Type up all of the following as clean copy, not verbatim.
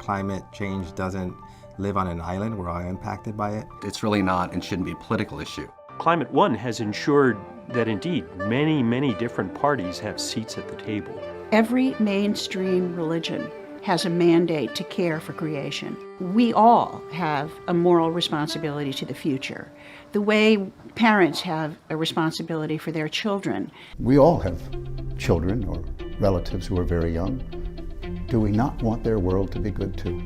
climate change doesn't live on an island. We're all impacted by it. It's really not and shouldn't be a political issue. Climate One has ensured that indeed many, many different parties have seats at the table. Every mainstream religion has a mandate to care for creation. We all have a moral responsibility to the future. The way parents have a responsibility for their children. We all have children or relatives who are very young. Do we not want their world to be good too?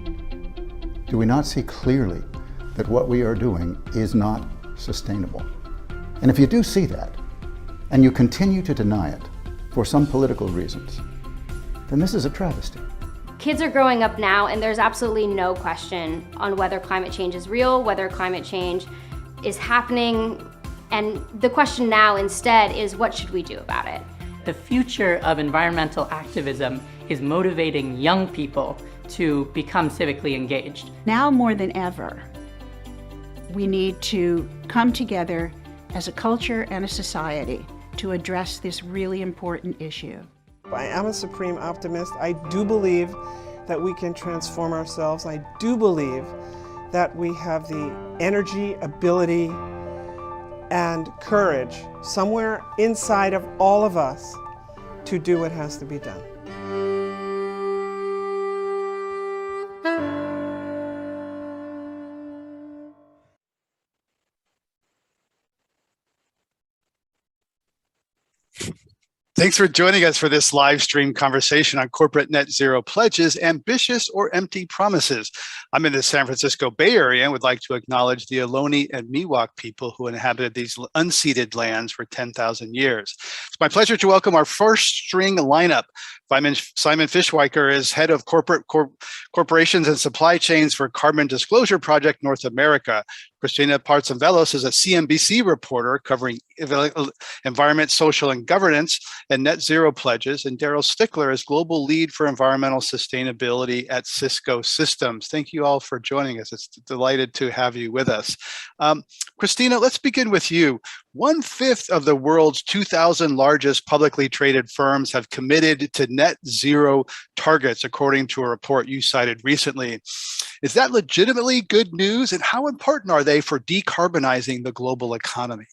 Do we not see clearly that what we are doing is not sustainable? And if you do see that, and you continue to deny it for some political reasons, then this is a travesty. Kids are growing up now, and there's absolutely no question on whether climate change is real, whether climate change is happening, and the question now instead is, what should we do about it? The future of environmental activism is motivating young people to become civically engaged. Now more than ever, we need to come together as a culture and a society to address this really important issue. I am a supreme optimist. I do believe that we can transform ourselves. I do believe that we have the energy, ability, and courage somewhere inside of all of us to do what has to be done. Thanks for joining us for this live stream conversation on corporate net zero pledges, ambitious or empty promises. I'm in the San Francisco Bay Area and would like to acknowledge the Ohlone and Miwok people who inhabited these unceded lands for 10,000 years. It's my pleasure to welcome our first string lineup. Simon Fischweicher is head of corporations and supply chains for Carbon Disclosure Project North America. Christina Partzonvelos is a CNBC reporter covering environment, social, and governance and net zero pledges. And Daryl Stickler is global lead for environmental sustainability at Cisco Systems. Thank you all for joining us. It's delighted to have you with us. Christina, let's begin with you. 1/5 of the world's 2,000 largest publicly traded firms have committed to net zero targets, according to a report you cited recently. Is that legitimately good news? And how important are they for decarbonizing the global economy?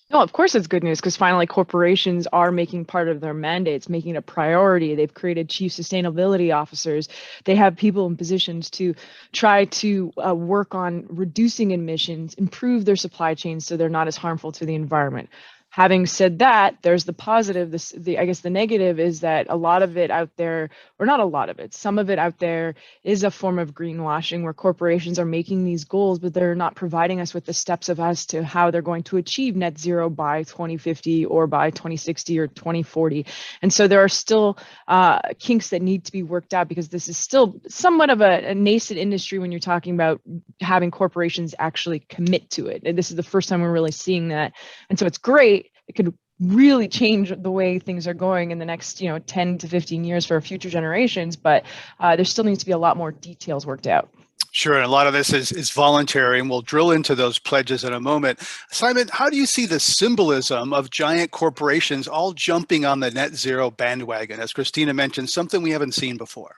No, of course it's good news, because finally corporations are making part of their mandates, making it a priority. They've created chief sustainability officers. They have people in positions to try to work on reducing emissions, improve their supply chains so they're not as harmful to the environment. Having said that, there's the positive. I guess the negative is that a lot of it out there, or not a lot of it, some of it out there is a form of greenwashing, where corporations are making these goals, but they're not providing us with the steps of as to how they're going to achieve net zero by 2050 or by 2060 or 2040. And so there are still kinks that need to be worked out, because this is still somewhat of a nascent industry when you're talking about having corporations actually commit to it. And this is the first time we're really seeing that. And so it's great. It could really change the way things are going in the next 10 to 15 years for future generations, but there still needs to be a lot more details worked out. Sure, and a lot of this is voluntary, and we'll drill into those pledges in a moment. Simon, how do you see the symbolism of giant corporations all jumping on the net zero bandwagon? As Christina mentioned, something we haven't seen before.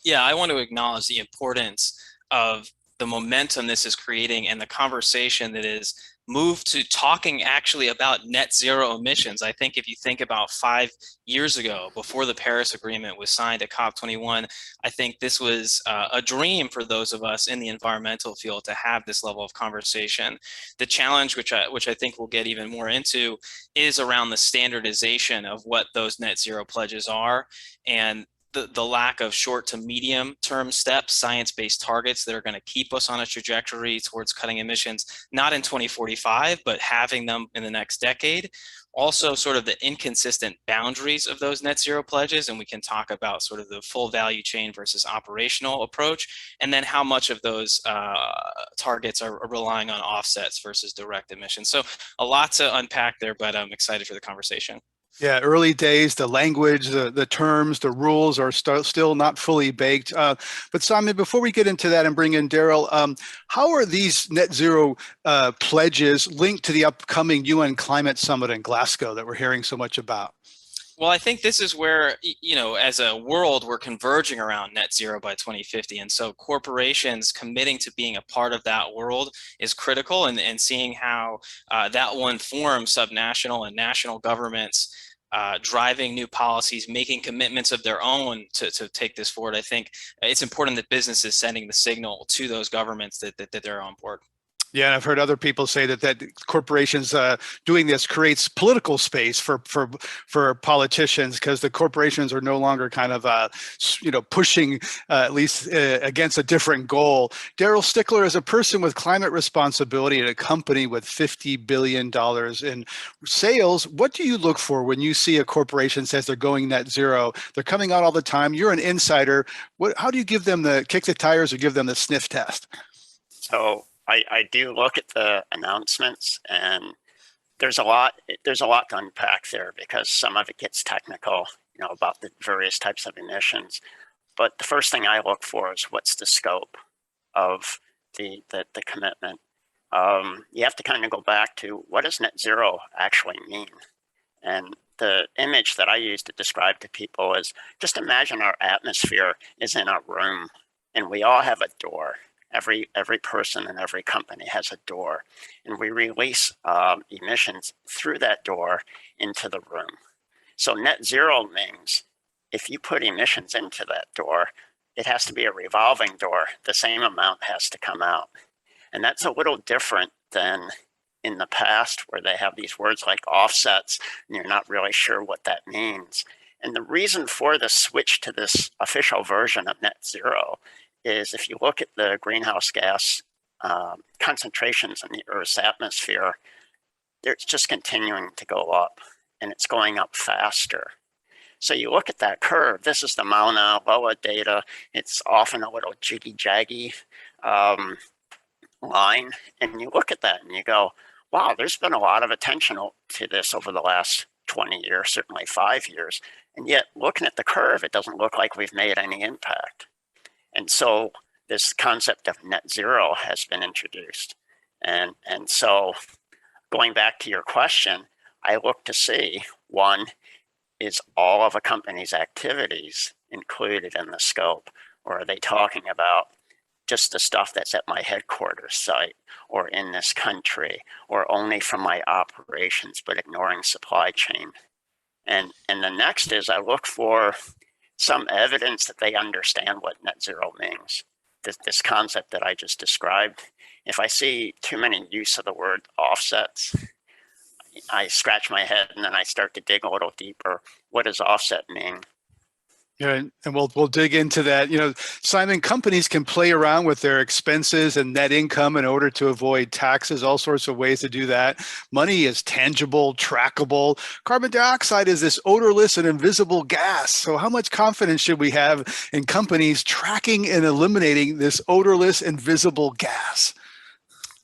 Yeah, I want to acknowledge the importance of the momentum this is creating and the conversation that is moved to talking actually about net zero emissions. I think if you think about 5 years ago, before the Paris Agreement was signed at COP21, I think this was a dream for those of us in the environmental field to have this level of conversation. The challenge, which I think we'll get even more into, is around the standardization of what those net zero pledges are, and the lack of short to medium term steps, science-based targets that are going to keep us on a trajectory towards cutting emissions, not in 2045, but having them in the next decade. Also sort of the inconsistent boundaries of those net zero pledges, and we can talk about sort of the full value chain versus operational approach, and then how much of those targets are relying on offsets versus direct emissions. So a lot to unpack there, but I'm excited for the conversation. Yeah, early days, the language, the terms, the rules are still not fully baked. But Simon, before we get into that and bring in Daryl, how are these net zero pledges linked to the upcoming UN Climate Summit in Glasgow that we're hearing so much about? Well, I think this is where, as a world, we're converging around net zero by 2050. And so corporations committing to being a part of that world is critical, and seeing how that will inform subnational and national governments driving new policies, making commitments of their own to take this forward. I think it's important that businesses sending the signal to those governments that they're on board. Yeah, and I've heard other people say that corporations doing this creates political space for politicians, because the corporations are no longer kind of pushing at least against a different goal. Darrell Stickler, as a person with climate responsibility at a company with $50 billion in sales, what do you look for when you see a corporation says they're going net zero? They're coming out all the time. You're an insider. How do you give them the kick the tires or give them the sniff test? So I do look at the announcements, and there's a lot to unpack there, because some of it gets technical, about the various types of emissions. But the first thing I look for is what's the scope of the commitment. You have to kind of go back to, what does net zero actually mean? And the image that I use to describe to people is, just imagine our atmosphere is in a room, and we all have a door. Every person and every company has a door, and we release emissions through that door into the room. So net zero means if you put emissions into that door, it has to be a revolving door. The same amount has to come out. And that's a little different than in the past, where they have these words like offsets, and you're not really sure what that means. And the reason for the switch to this official version of net zero is, if you look at the greenhouse gas concentrations in the Earth's atmosphere, it's just continuing to go up, and it's going up faster. So you look at that curve. This is the Mauna Loa data. It's often a little jiggy-jaggy line, and you look at that and you go, wow, there's been a lot of attention to this over the last 20 years, certainly 5 years, and yet looking at the curve, it doesn't look like we've made any impact. And so this concept of net zero has been introduced. And so going back to your question, I look to see, one, is all of a company's activities included in the scope? Or are they talking about just the stuff that's at my headquarters site or in this country, or only from my operations, but ignoring supply chain? And the next is, I look for some evidence that they understand what net zero means. This concept that I just described. If I see too many use of the word offsets, I scratch my head, and then I start to dig a little deeper. What does offset mean? Yeah, and we'll dig into that. Simon, companies can play around with their expenses and net income in order to avoid taxes, all sorts of ways to do that. Money is tangible, trackable. Carbon dioxide is this odorless and invisible gas. So how much confidence should we have in companies tracking and eliminating this odorless, invisible gas?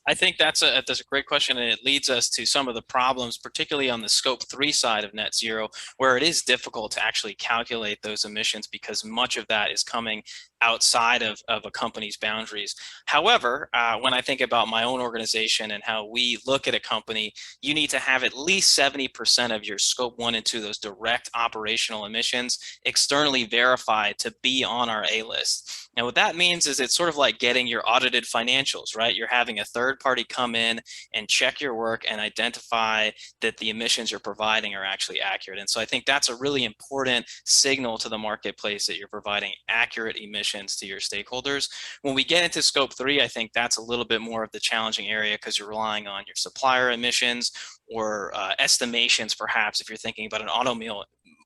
I think that's a great question, and it leads us to some of the problems, particularly on the scope 3 side of net zero, where it is difficult to actually calculate those emissions, because much of that is coming outside of a company's boundaries. However, when I think about my own organization and how we look at a company, you need to have at least 70% of your scope 1 and 2, those direct operational emissions, externally verified to be on our A list. And what that means is, it's sort of like getting your audited financials, right? You're having a third party come in and check your work and identify that the emissions you're providing are actually accurate. And so I think that's a really important signal to the marketplace, that you're providing accurate emissions to your stakeholders. When we get into scope 3, I think that's a little bit more of the challenging area, because you're relying on your supplier emissions or estimations. Perhaps if you're thinking about an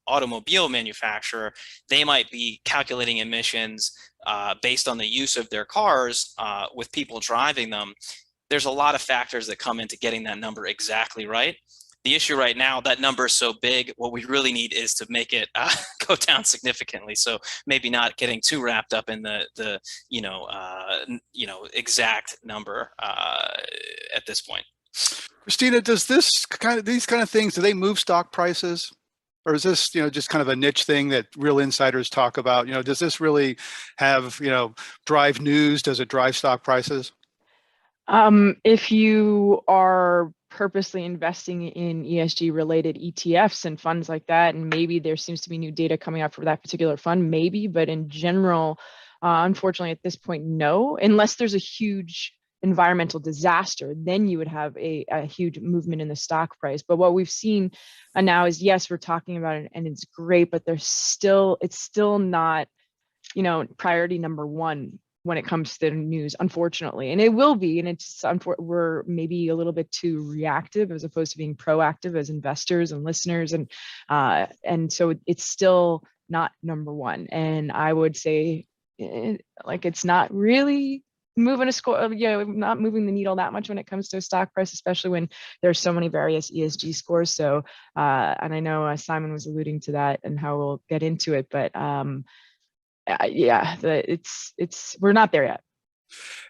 automobile manufacturer, they might be calculating emissions based on the use of their cars with people driving them. There's a lot of factors that come into getting that number exactly right. The issue right now, that number is so big, what we really need is to make it go down significantly. So maybe not getting too wrapped up in the exact number at this point. Christina, does these kind of things, do they move stock prices? Or is this, just kind of a niche thing that real insiders talk about? Does this really have, drive news? Does it drive stock prices? If you are purposely investing in ESG related ETFs and funds like that, and maybe there seems to be new data coming out for that particular fund, maybe, but in general, unfortunately at this point, no, unless there's a huge environmental disaster, then you would have a huge movement in the stock price. But what we've seen now is, yes, we're talking about it and it's great, but it's still not, priority number one when it comes to the news, unfortunately. And it will be, and we're maybe a little bit too reactive as opposed to being proactive as investors and listeners. And so it's still not number one. And I would say it's not really moving not moving the needle that much when it comes to a stock price, especially when there's so many various ESG scores. So, and I know Simon was alluding to that and how we'll get into it, but we're not there yet.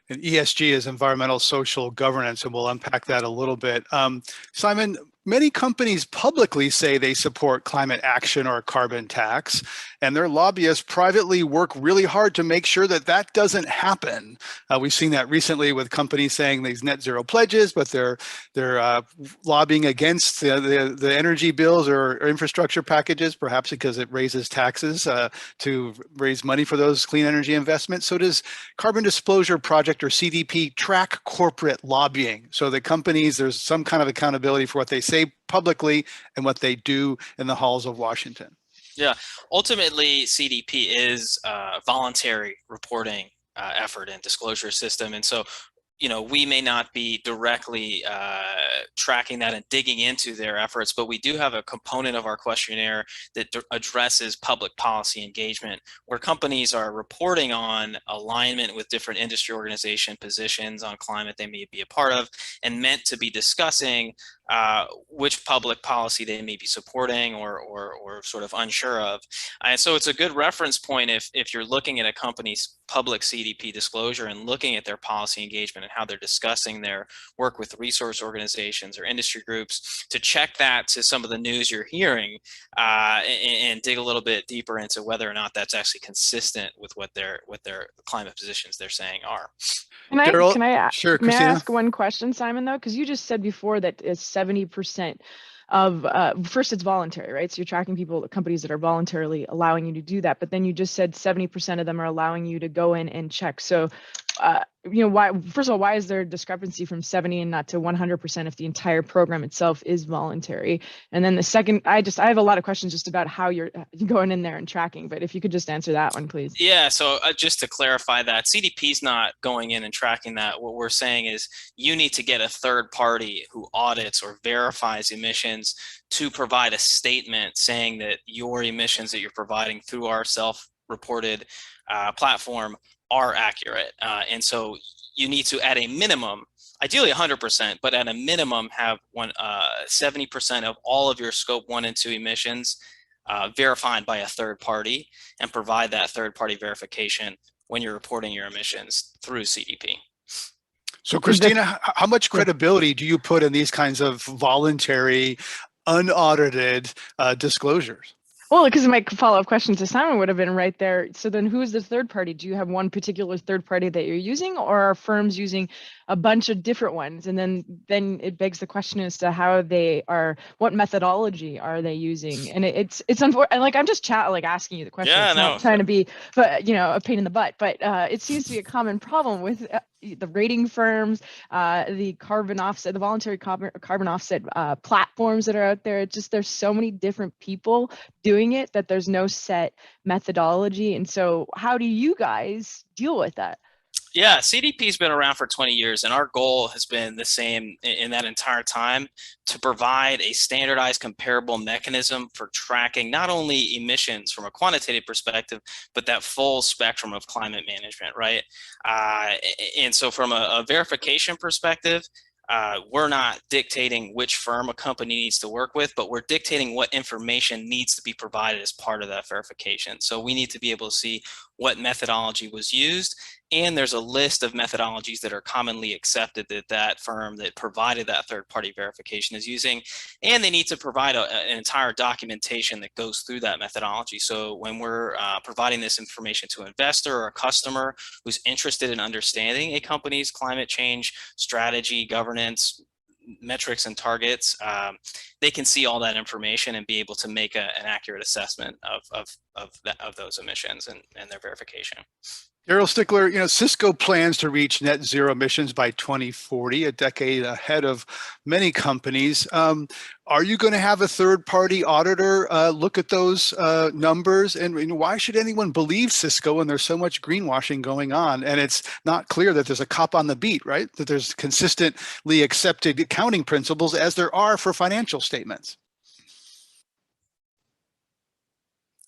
And ESG is environmental social governance, and we'll unpack that a little bit. Simon, many companies publicly say they support climate action or a carbon tax, and their lobbyists privately work really hard to make sure that that doesn't happen. We've seen that recently with companies saying these net zero pledges, but they're lobbying against the energy bills or infrastructure packages, perhaps because it raises taxes to raise money for those clean energy investments. So does Carbon Disclosure Project or CDP track corporate lobbying so that companies, there's some kind of accountability for what they say publicly and what they do in the halls of Washington? Yeah, ultimately CDP is a voluntary reporting effort and disclosure system. And so, we may not be directly tracking that and digging into their efforts, but we do have a component of our questionnaire that addresses public policy engagement, where companies are reporting on alignment with different industry organization positions on climate they may be a part of, and meant to be discussing which public policy they may be supporting or sort of unsure of. And so it's a good reference point if you're looking at a company's public CDP disclosure and looking at their policy engagement and how they're discussing their work with resource organizations or industry groups, to check that to some of the news you're hearing and dig a little bit deeper into whether or not that's actually consistent with what their climate positions they're saying are. Can I Sure, may I Christina? ask one question, Simon, though? Because you just said before that it's 70% of, first it's voluntary, right? So you're tracking companies that are voluntarily allowing you to do that. But then you just said 70% of them are allowing you to go in and check. So, why, first of all, why is there a discrepancy from 70 and not to 100% if the entire program itself is voluntary? And then the second, I have a lot of questions just about how you're going in there and tracking, but if you could just answer that one, please. Yeah, so just to clarify that, CDP's not going in and tracking that. What we're saying is you need to get a third party who audits or verifies emissions to provide a statement saying that your emissions that you're providing through our self-reported platform are accurate. And so you need to, at a minimum, ideally 100%, but at a minimum have 70% of all of your scope 1 and 2 emissions verified by a third party, and provide that third party verification when you're reporting your emissions through CDP. So Christina, how much credibility do you put in these kinds of voluntary, unaudited disclosures? Well, because my follow-up question to Simon would have been right there. So then who is the third party? Do you have one particular third party that you're using, or are firms using a bunch of different ones? And then it begs the question as to how they are, what methodology are they using? And it's unfortunate. Like, I'm just asking you the question. Yeah, it's not trying to be, but a pain in the butt. But it seems to be a common problem with the rating firms, the carbon offset, the voluntary carbon offset platforms that are out there. It's just, there's so many different people doing it that there's no set methodology. And so how do you guys deal with that? Yeah, CDP's been around for 20 years, and our goal has been the same in that entire time, to provide a standardized, comparable mechanism for tracking not only emissions from a quantitative perspective, but that full spectrum of climate management, right? And so from a verification perspective, we're not dictating which firm a company needs to work with, but we're dictating what information needs to be provided as part of that verification. So we need to be able to see what methodology was used, and there's a list of methodologies that are commonly accepted that that firm that provided that third-party verification is using, and they need to provide an entire documentation that goes through that methodology. So when we're providing this information to an investor or a customer who's interested in understanding a company's climate change strategy, governance, metrics and targets, they can see all that information and be able to make an accurate assessment of those emissions and their verification. Erol Stickler, Cisco plans to reach net zero emissions by 2040, a decade ahead of many companies. Are you going to have a third-party auditor look at those numbers? And why should anyone believe Cisco when there's so much greenwashing going on? And it's not clear that there's a cop on the beat, right? That there's consistently accepted accounting principles as there are for financial statements.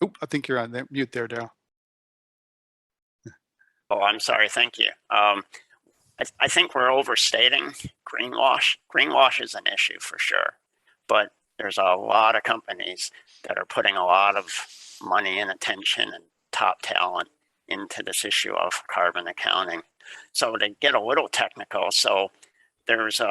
Oh, I think you're on there, mute there, Darryl. Oh, I'm sorry. Thank you. I think we're overstating greenwash. Greenwash is an issue for sure, but there's a lot of companies that are putting a lot of money and attention and top talent into this issue of carbon accounting. So to get a little technical, so there's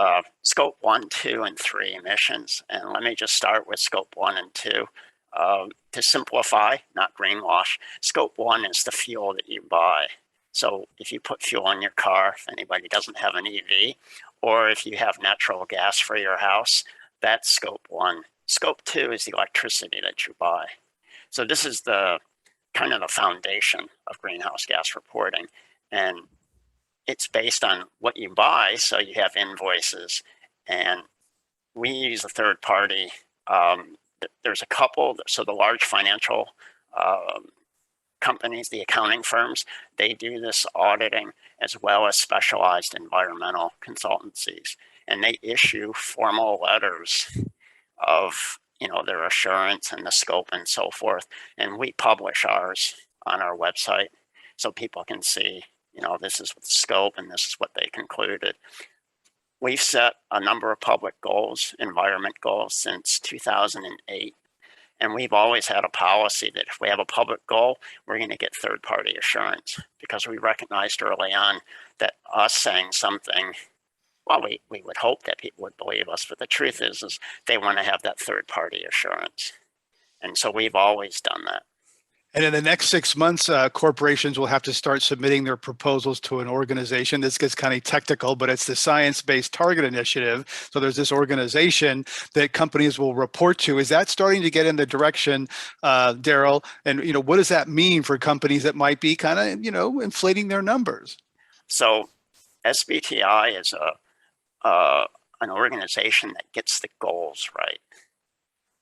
scope 1, 2, and 3 emissions. And let me just start with scope 1 and 2. To simplify, not greenwash, scope 1 is the fuel that you buy. So if you put fuel in your car, if anybody doesn't have an EV, or if you have natural gas for your house, that's scope 1. Scope 2 is the electricity that you buy. So this is the kind of the foundation of greenhouse gas reporting. And it's based on what you buy. So you have invoices, and we use a third party. There's a couple. So the large financial companies, the accounting firms, they do this auditing as well as specialized environmental consultancies. And they issue formal letters of their assurance and the scope and so forth. And we publish ours on our website so people can see, this is the scope and this is what they concluded. We've set a number of public goals, environment goals, since 2008. And we've always had a policy that if we have a public goal, we're going to get third-party assurance, because we recognized early on that us saying something, well, we would hope that people would believe us, but the truth is they want to have that third-party assurance. And so we've always done that. And in the next 6 months, corporations will have to start submitting their proposals to an organization. This gets kind of technical, but it's the Science-Based Target Initiative. So there's this organization that companies will report to. Is that starting to get in the direction, Darryl? And what does that mean for companies that might be kind of inflating their numbers? So SBTI is an organization that gets the goals right.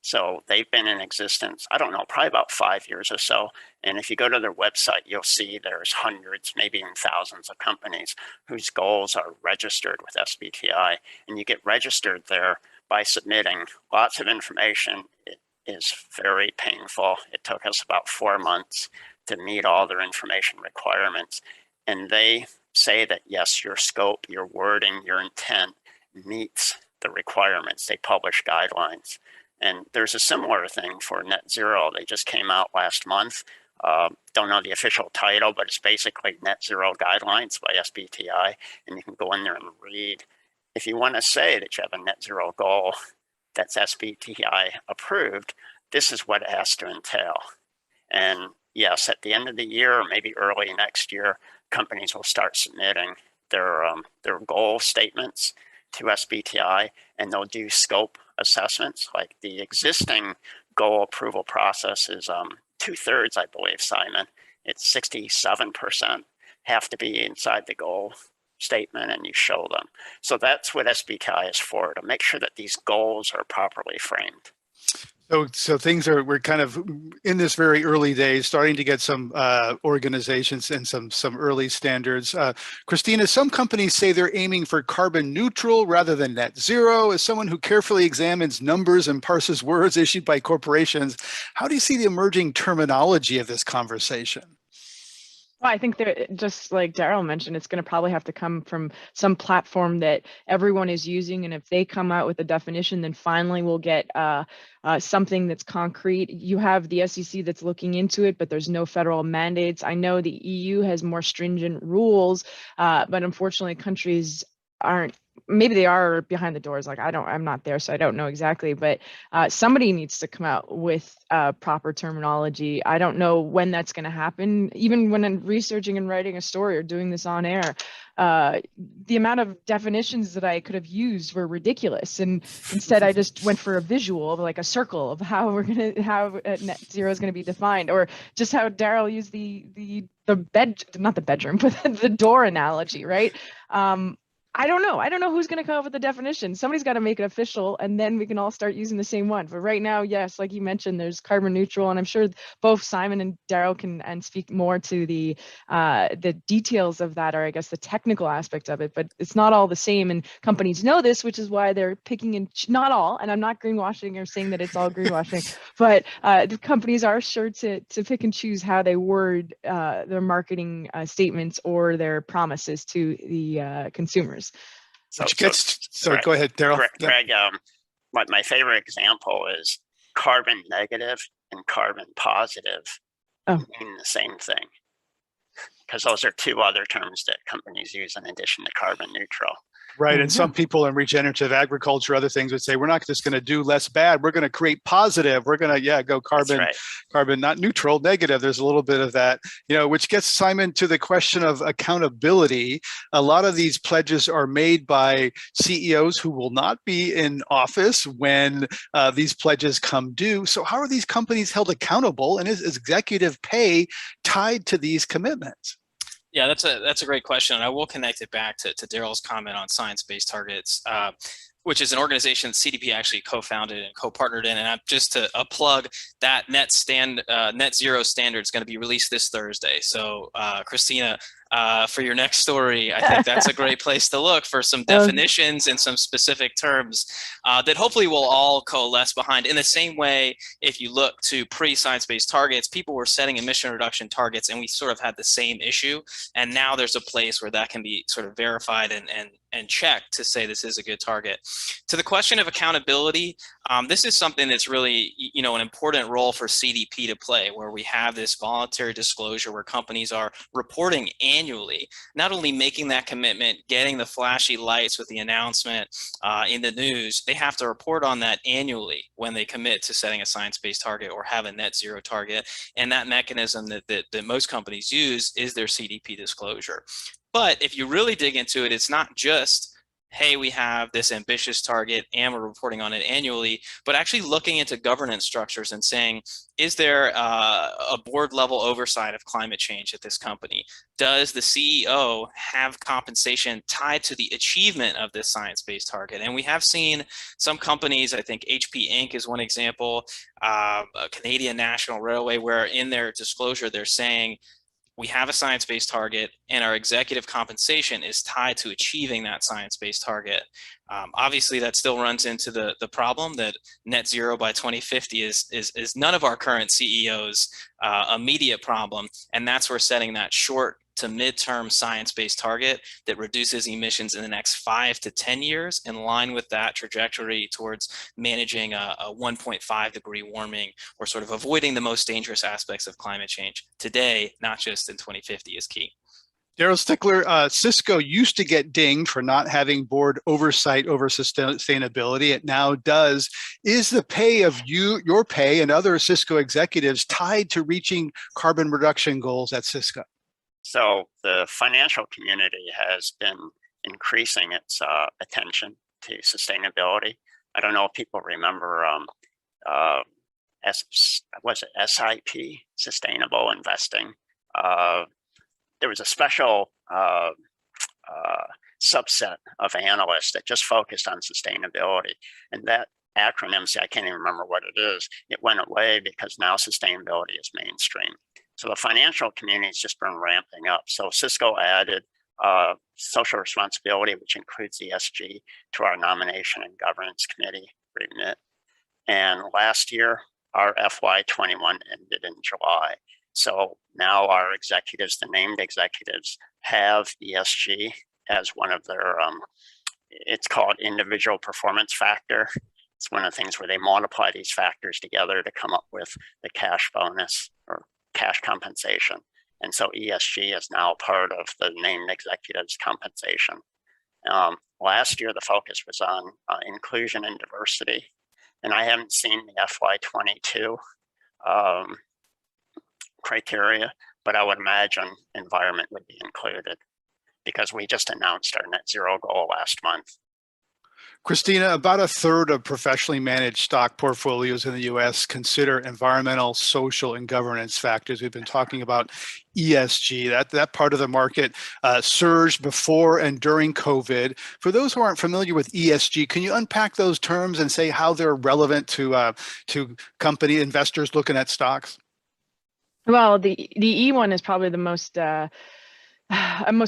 So they've been in existence, I don't know, probably about 5 years or so. And if you go to their website, you'll see there's hundreds, maybe even thousands of companies whose goals are registered with SBTI. And you get registered there by submitting lots of information. It is very painful. It took us about 4 months to meet all their information requirements. And they say that, yes, your scope, your wording, your intent meets the requirements. They publish guidelines. And there's a similar thing for net zero. They just came out last month. Don't know the official title, but it's basically net zero guidelines by SBTI. And you can go in there and read. If you want to say that you have a net zero goal that's SBTI approved, this is what it has to entail. And yes, at the end of the year, or maybe early next year, companies will start submitting their goal statements to SBTI, and they'll do scope assessments. Like the existing goal approval process is 2/3, I believe, Simon. It's 67% have to be inside the goal statement, and you show them. So that's what SBTI is for, to make sure that these goals are properly framed. So we're kind of in this very early days, starting to get some organizations and some early standards. Christina, some companies say they're aiming for carbon neutral rather than net zero. As someone who carefully examines numbers and parses words issued by corporations, how do you see the emerging terminology of this conversation? I think that, just like Daryl mentioned, it's going to probably have to come from some platform that everyone is using. And if they come out with a definition, then finally we'll get something that's concrete. You have the SEC that's looking into it, but there's no federal mandates. I know the EU has more stringent rules, but unfortunately countries aren't. Maybe they are behind the doors. Like I'm not there, so I don't know exactly, but somebody needs to come out with proper terminology. I don't know when that's going to happen. Even when I'm researching and writing a story or doing this on air, the amount of definitions that I could have used were ridiculous. And instead I just went for a visual of like a circle of how net zero is going to be defined, or just how Daryl used the not the bedroom, but the door analogy, right? I don't know. I don't know who's going to come up with the definition. Somebody's got to make it official, and then we can all start using the same one. But right now, yes, like you mentioned, there's carbon neutral, and I'm sure both Simon and Daryl can speak more to the details of that, or I guess the technical aspect of it. But it's not all the same, and companies know this, which is why they're picking and not all. And I'm not greenwashing or saying that it's all greenwashing, but the companies are sure to pick and choose how they word their marketing statements or their promises to the consumers. Sorry, go ahead, Daryl. Greg, my favorite example is carbon negative and carbon positive mean the same thing, because those are two other terms that companies use in addition to carbon neutral. Right. And some people in regenerative agriculture, other things would say, we're not just going to do less bad. We're going to create positive. We're going to, go carbon, not neutral, negative. There's a little bit of that, which gets Simon to the question of accountability. A lot of these pledges are made by CEOs who will not be in office when these pledges come due. So how are these companies held accountable? And is executive pay tied to these commitments? Yeah, that's a great question, and I will connect it back to Daryl's comment on science-based targets, which is an organization that CDP actually co-founded and co-partnered in. And just to plug that net zero standard is going to be released this Thursday. So Christina, for your next story, I think that's a great place to look for some definitions and some specific terms that hopefully we'll all coalesce behind. In the same way, if you look to pre-science-based targets, people were setting emission reduction targets and we sort of had the same issue. And now there's a place where that can be sort of verified and checked to say this is a good target. To the question of accountability, this is something that's really, an important role for CDP to play, where we have this voluntary disclosure where companies are reporting annually, not only making that commitment, getting the flashy lights with the announcement in the news, they have to report on that annually when they commit to setting a science-based target or have a net zero target. And that mechanism that most companies use is their CDP disclosure. But if you really dig into it, it's not just, hey, we have this ambitious target and we're reporting on it annually, but actually looking into governance structures and saying, is there a board level oversight of climate change at this company? Does the CEO have compensation tied to the achievement of this science-based target? And we have seen some companies, I think HP Inc. is one example, Canadian National Railway, where in their disclosure, they're saying, we have a science-based target and our executive compensation is tied to achieving that science-based target. Obviously, that still runs into the problem that net zero by 2050 is none of our current CEOs' immediate problem. And that's where setting that short to midterm science-based target that reduces emissions in the next 5 to 10 years in line with that trajectory towards managing a 1.5 degree warming or sort of avoiding the most dangerous aspects of climate change today, not just in 2050, is key. Daryl Stickler, Cisco used to get dinged for not having board oversight over sustainability. It now does. Is the pay of your pay and other Cisco executives tied to reaching carbon reduction goals at Cisco? So the financial community has been increasing its attention to sustainability. I don't know if people remember, was it SIP, Sustainable Investing? There was a special subset of analysts that just focused on sustainability. And that acronym, I can't even remember what it is, it went away because now sustainability is mainstream. So the financial community has just been ramping up. So Cisco added social responsibility, which includes ESG, to our nomination and governance committee remit. And last year, our FY21 ended in July. So now our executives, the named executives, have ESG as one of their, it's called individual performance factor. It's one of the things where they multiply these factors together to come up with the cash bonus or cash compensation. And so ESG is now part of the named executives' compensation. Last year, the focus was on inclusion and diversity. And I haven't seen the FY22 criteria, but I would imagine environment would be included because we just announced our net zero goal last month. Christina, about a third of professionally managed stock portfolios in the US consider environmental, social, and governance factors. We've been talking about ESG. That part of the market surged before and during COVID. For those who aren't familiar with ESG, can you unpack those terms and say how they're relevant to company investors looking at stocks? Well, the E one is probably the most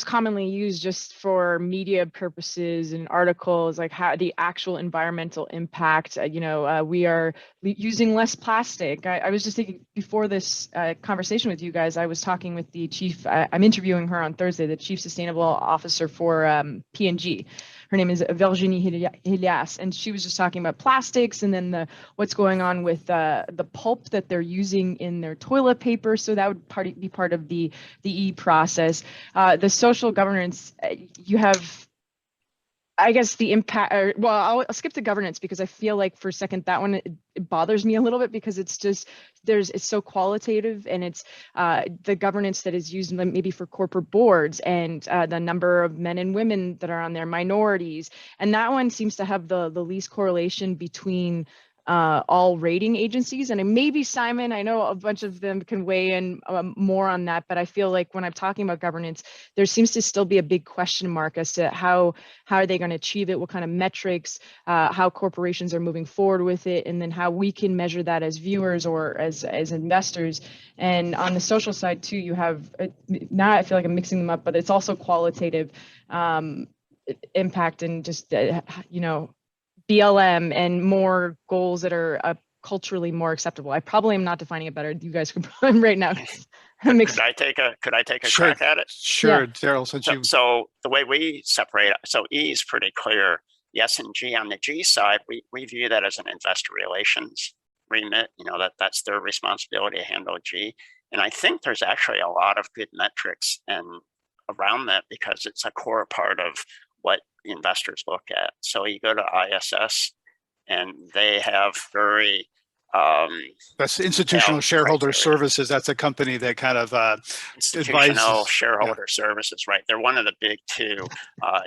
commonly used just for media purposes and articles, like how the actual environmental impact. We are using less plastic. I was just thinking before this conversation with you guys, I was talking with the chief, I'm interviewing her on Thursday, the chief sustainable officer for P&G. Her name is Virginie Helias, and she was just talking about plastics and then what's going on with the pulp that they're using in their toilet paper. So that would be part of the E process. The social governance, you have, I guess, the impact. I'll skip to governance because I feel like for a second that one it bothers me a little bit because it's just it's so qualitative, and it's the governance that is used maybe for corporate boards and the number of men and women that are on there, minorities, and that one seems to have the least correlation between all rating agencies. And maybe Simon, I know a bunch of them can weigh in more on that, but I feel like when I'm talking about governance, there seems to still be a big question mark as to how are they going to achieve it, what kind of metrics, how corporations are moving forward with it, and then how we can measure that as viewers or as investors. And on the social side too, you have, now I feel like I'm mixing them up, but it's also qualitative impact and just, BLM and more goals that are culturally more acceptable. I probably am not defining it better. You guys can right now. Could I take a Sure. crack at it? Sure, Yeah. Daryl, So the way we separate, so E is pretty clear. Yes, and G. On the G side, we view that as an investor relations remit. That's their responsibility to handle G. And I think there's actually a lot of good metrics and around that because it's a core part of what investors look at. So you go to ISS and they have very that's Institutional Shareholder Services. That's a company that kind of Institutional Shareholder Services, right? They're one of the big two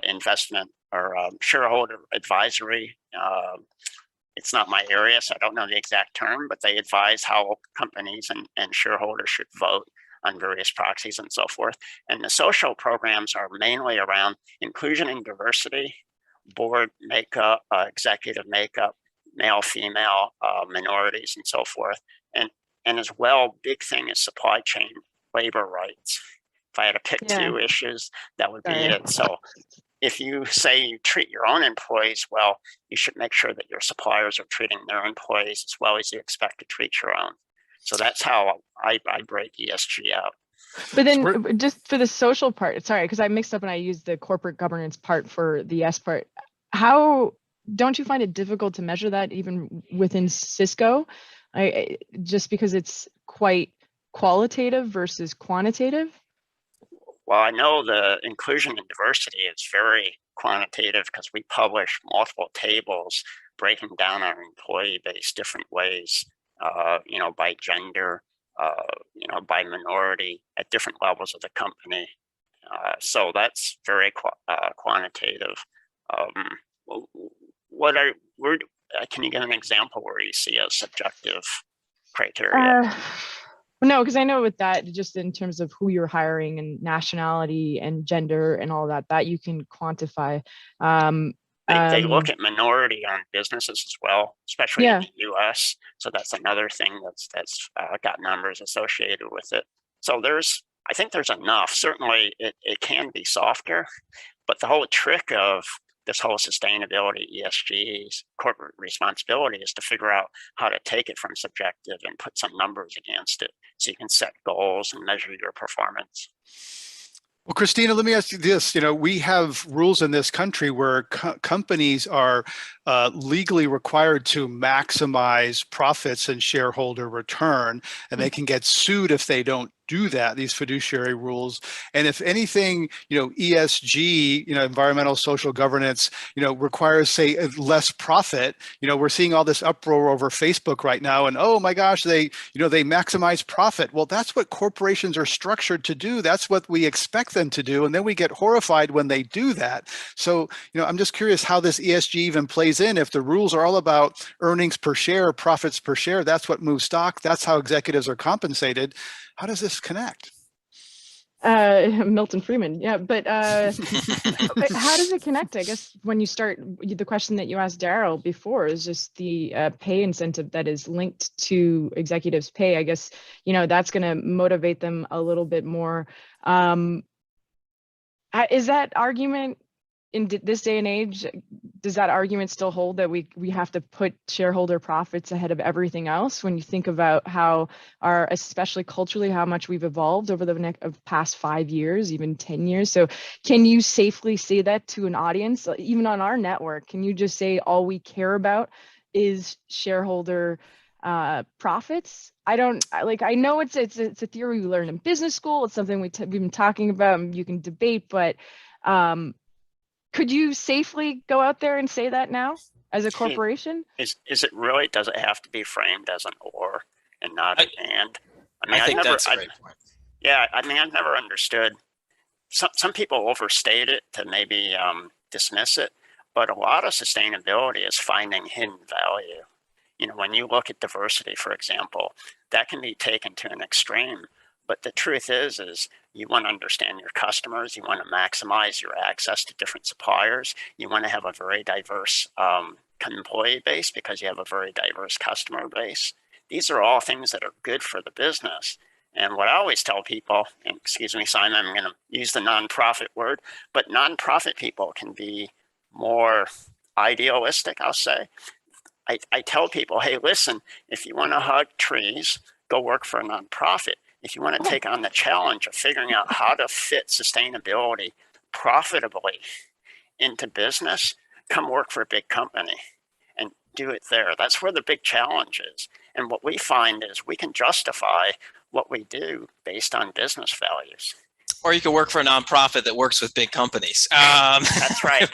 investment or shareholder advisory. It's not my area, so I don't know the exact term, but they advise how companies and shareholders should vote on various proxies and so forth. And the social programs are mainly around inclusion and diversity, board makeup, executive makeup, male, female, minorities, and so forth. And as well, big thing is supply chain labor rights. If I had to pick two issues, that would be it. So if you say you treat your own employees well, you should make sure that your suppliers are treating their employees as well as you expect to treat your own. So that's how I break ESG out. But then just for the social part, sorry, because I mixed up and I used the corporate governance part for the S part. How don't you find it difficult to measure that even within Cisco? Just because it's quite qualitative versus quantitative? Well, I know the inclusion and diversity is very quantitative because we publish multiple tables breaking down our employee base different ways. By gender, by minority at different levels of the company. So that's very quantitative. Can you give an example where you see a subjective criteria? No, because I know with that, just in terms of who you're hiring and nationality and gender and all that you can quantify. They look at minority-owned businesses as well, especially in the U.S. So that's another thing that's got numbers associated with it. So I think there's enough. Certainly, it can be softer, but the whole trick of this whole sustainability, ESG, corporate responsibility is to figure out how to take it from subjective and put some numbers against it so you can set goals and measure your performance. Well, Christina, let me ask you this. We have rules in this country where companies are legally required to maximize profits and shareholder return, and they can get sued if they don't do that, these fiduciary rules. And if anything, ESG, environmental social governance, requires, say, less profit. We're seeing all this uproar over Facebook right now, and oh my gosh, they maximize profit. Well, that's what corporations are structured to do. That's what we expect them to do. And then we get horrified when they do that. So, I'm just curious how this ESG even plays in. If the rules are all about earnings per share, profits per share, that's what moves stock. That's how executives are compensated. How does this connect? Milton Friedman, yeah, but how does it connect? I guess when you start, the question that you asked Daryl before is just the pay incentive that is linked to executives' pay. I guess, that's going to motivate them a little bit more. Is that argument in this day and age, does that argument still hold that we have to put shareholder profits ahead of everything else? When you think about how especially culturally, how much we've evolved over the past 5 years, even 10 years. So can you safely say that to an audience, even on our network? Can you just say all we care about is shareholder profits? I know it's a theory we learned in business school. It's something we've been talking about and you can debate, but could you safely go out there and say that now as a corporation? Is it really, does it have to be framed as an or and not an and? I think that's a great point. Yeah, I've never understood. Some people overstate it to maybe dismiss it, but a lot of sustainability is finding hidden value. When you look at diversity, for example, that can be taken to an extreme. But the truth is you want to understand your customers. You want to maximize your access to different suppliers. You want to have a very diverse employee base because you have a very diverse customer base. These are all things that are good for the business. And what I always tell people, and excuse me, Simon, I'm going to use the nonprofit word, but nonprofit people can be more idealistic, I'll say. I tell people, hey, listen, if you want to hug trees, go work for a nonprofit. If you want to take on the challenge of figuring out how to fit sustainability profitably into business, come work for a big company and do it there. That's where the big challenge is. And what we find is we can justify what we do based on business values. Or you could work for a nonprofit that works with big companies. That's right.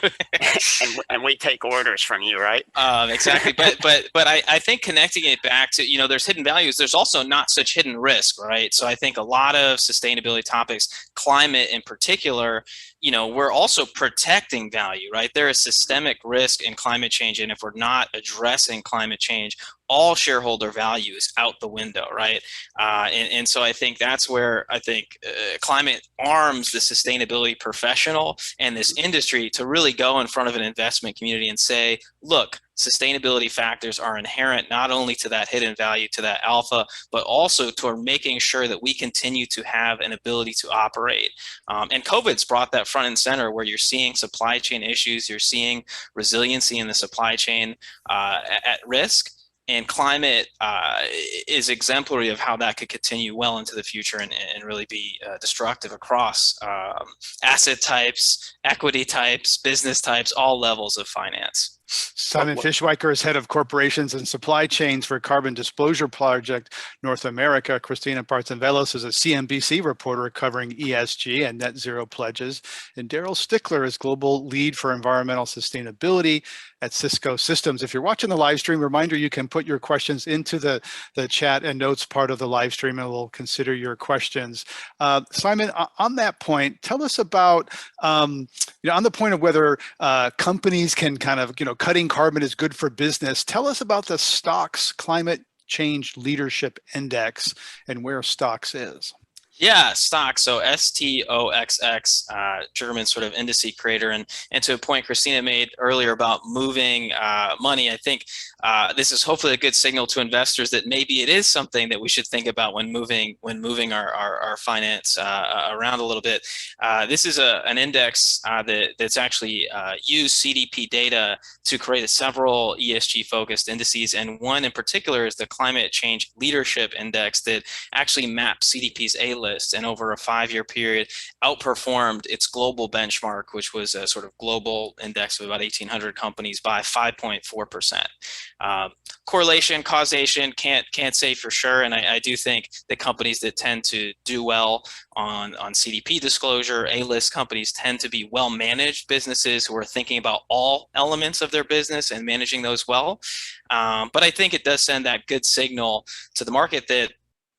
and we take orders from you, right? Exactly. But I think connecting it back to, there's hidden values. There's also not such hidden risk, right? So I think a lot of sustainability topics, climate in particular, we're also protecting value, right? There is systemic risk in climate change. And if we're not addressing climate change, all shareholder value is out the window, right? And so I think that's where I think climate arms the sustainability professional and this industry to really go in front of an investment community and say, look, sustainability factors are inherent not only to that hidden value, to that alpha, but also to making sure that we continue to have an ability to operate. And COVID's brought that front and center where you're seeing supply chain issues, you're seeing resiliency in the supply chain at risk. And climate is exemplary of how that could continue well into the future and really be destructive across asset types, equity types, business types, all levels of finance. Simon Fischweicher is head of corporations and supply chains for Carbon Disclosure Project North America. Christina Partzan-Velos is a CNBC reporter covering ESG and net zero pledges. And Daryl Stickler is global lead for environmental sustainability at Cisco Systems. If you're watching the live stream, reminder, you can put your questions into the chat and notes part of the live stream, and we'll consider your questions. Simon, on that point, tell us about, on the point of whether companies can kind of, cutting carbon is good for business. Tell us about the Stocks Climate Change Leadership Index and where Stocks is. Yeah, stock. So STOXX, German sort of indice creator. And to a point Christina made earlier about moving money, I think this is hopefully a good signal to investors that maybe it is something that we should think about when moving our finance around a little bit. This is an index that's actually used CDP data to create several ESG focused indices. And one in particular is the Climate Change Leadership Index that actually maps CDP's A list and over a 5-year period outperformed its global benchmark, which was a sort of global index of about 1,800 companies, by 5.4%. Correlation, causation, can't say for sure. And I do think the companies that tend to do well on CDP disclosure, A-list companies, tend to be well-managed businesses who are thinking about all elements of their business and managing those well. But I think it does send that good signal to the market that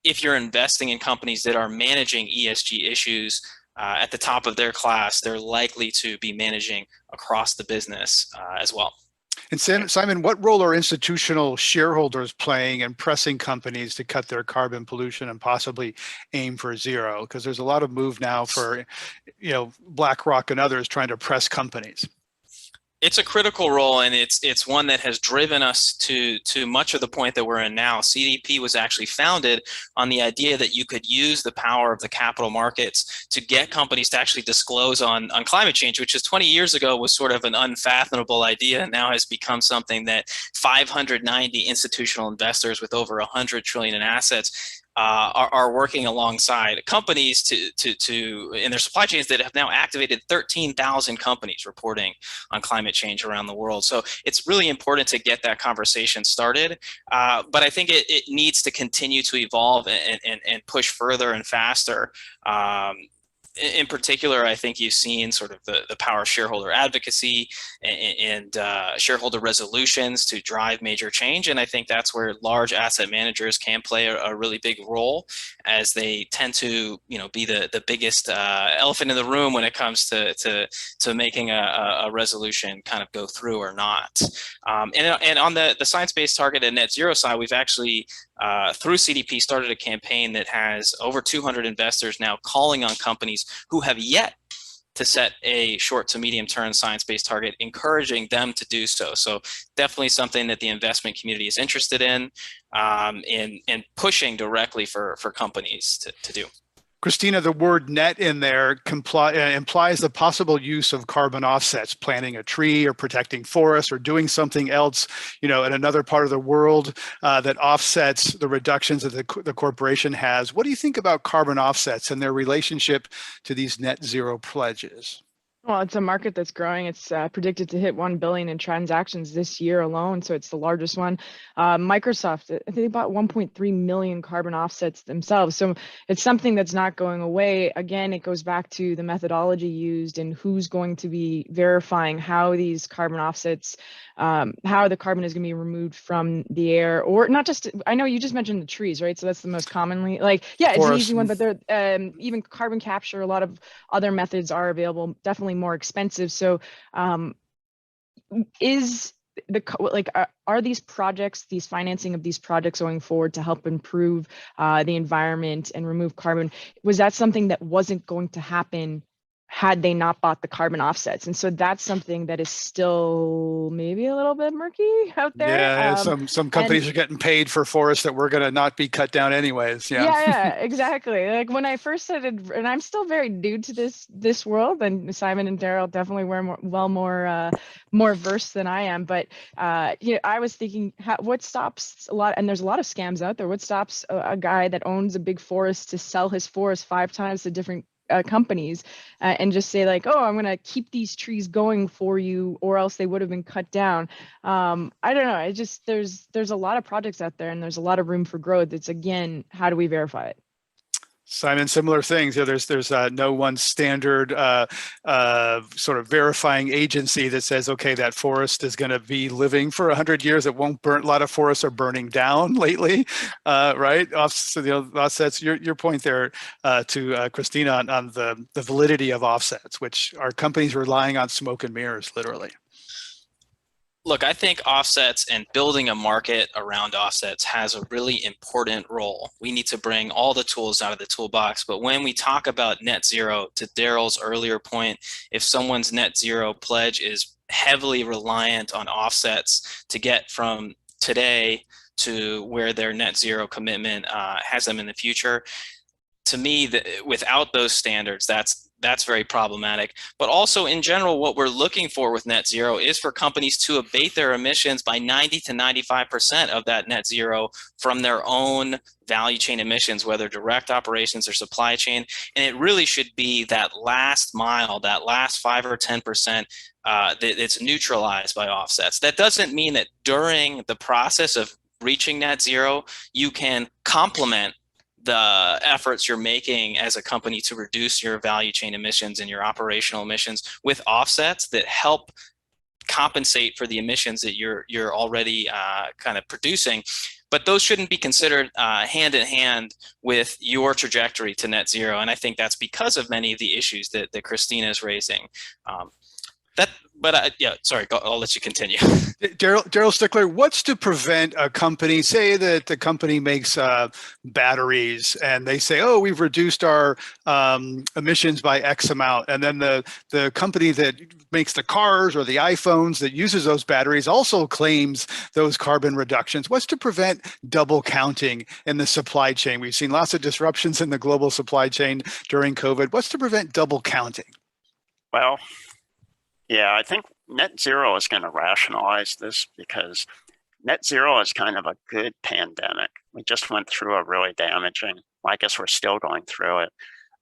if you're investing in companies that are managing ESG issues at the top of their class, they're likely to be managing across the business as well. And Simon, what role are institutional shareholders playing in pressing companies to cut their carbon pollution and possibly aim for zero? Because there's a lot of move now for, BlackRock and others trying to press companies. It's a critical role, and it's one that has driven us to much of the point that we're in now. CDP was actually founded on the idea that you could use the power of the capital markets to get companies to actually disclose on climate change, which is 20 years ago was sort of an unfathomable idea, and now has become something that 590 institutional investors with over 100 trillion in assets are working alongside companies to in their supply chains that have now activated 13,000 companies reporting on climate change around the world. So it's really important to get that conversation started. But I think it needs to continue to evolve and push further and faster. In particular, I think you've seen sort of the power of shareholder advocacy and shareholder resolutions to drive major change. And I think that's where large asset managers can play a really big role, as they tend to, be the biggest elephant in the room when it comes to making a resolution kind of go through or not. And on the science-based target and net zero side, we've actually through CDP started a campaign that has over 200 investors now calling on companies who have yet to set a short to medium term science-based target, encouraging them to do so. So definitely something that the investment community is interested in and pushing directly for companies to do. Christina, the word net in there implies the possible use of carbon offsets, planting a tree or protecting forests or doing something else, in another part of the world that offsets the reductions that the corporation has. What do you think about carbon offsets and their relationship to these net zero pledges? Well, it's a market that's growing. It's predicted to hit 1 billion in transactions this year alone, so it's the largest one. Microsoft, I think they bought 1.3 million carbon offsets themselves, so it's something that's not going away. Again, it goes back to the methodology used and who's going to be verifying how these carbon offsets, how the carbon is going to be removed from the air, or not just. I know you just mentioned the trees, right? So that's the most commonly, it's an easy one, but there even carbon capture, a lot of other methods are available, definitely more expensive. So are these projects, these financing of these projects going forward to help improve the environment and remove carbon, was that something that wasn't going to happen had they not bought the carbon offsets? And so that's something that is still maybe a little bit murky out there. Yeah, some companies are getting paid for forests that we're going to not be cut down anyways. Yeah, exactly. Like when I first started, and I'm still very new to this world, and Simon and Daryl definitely were more versed than I am. But I was thinking, what stops a lot? And there's a lot of scams out there. What stops a guy that owns a big forest to sell his forest 5 times to different companies and just say I'm going to keep these trees going for you, or else they would have been cut down. I don't know. There's a lot of projects out there, and there's a lot of room for growth. It's, again, how do we verify it? Simon, similar things. There's no one standard sort of verifying agency that says, okay, that forest is going to be living for 100 years. It won't burn. A lot of forests are burning down lately, right? So the offsets. Your point there to Christina on the validity of offsets, which are companies relying on smoke and mirrors, literally. Look, I think offsets and building a market around offsets has a really important role. We need to bring all the tools out of the toolbox. But when we talk about net zero, to Daryl's earlier point, if someone's net zero pledge is heavily reliant on offsets to get from today to where their net zero commitment has them in the future, to me, without those standards, that's very problematic. But also in general, what we're looking for with net zero is for companies to abate their emissions by 90 to 95% of that net zero from their own value chain emissions, whether direct operations or supply chain. And it really should be that last mile, that last 5 or 10% that it's neutralized by offsets. That doesn't mean that during the process of reaching net zero, you can complement the efforts you're making as a company to reduce your value chain emissions and your operational emissions with offsets that help compensate for the emissions that you're already kind of producing. But those shouldn't be considered hand in hand with your trajectory to net zero. And I think that's because of many of the issues that Christina is raising. Yeah, sorry, I'll let you continue. Daryl Stickler, what's to prevent a company, say that the company makes batteries and they say, oh, we've reduced our emissions by X amount. And then the company that makes the cars or the iPhones that uses those batteries also claims those carbon reductions. What's to prevent double counting in the supply chain? We've seen lots of disruptions in the global supply chain during COVID. What's to prevent double counting? Well, yeah, I think net zero is going to rationalize this because net zero is kind of a good pandemic. We just went through a really damaging, well, I guess we're still going through it.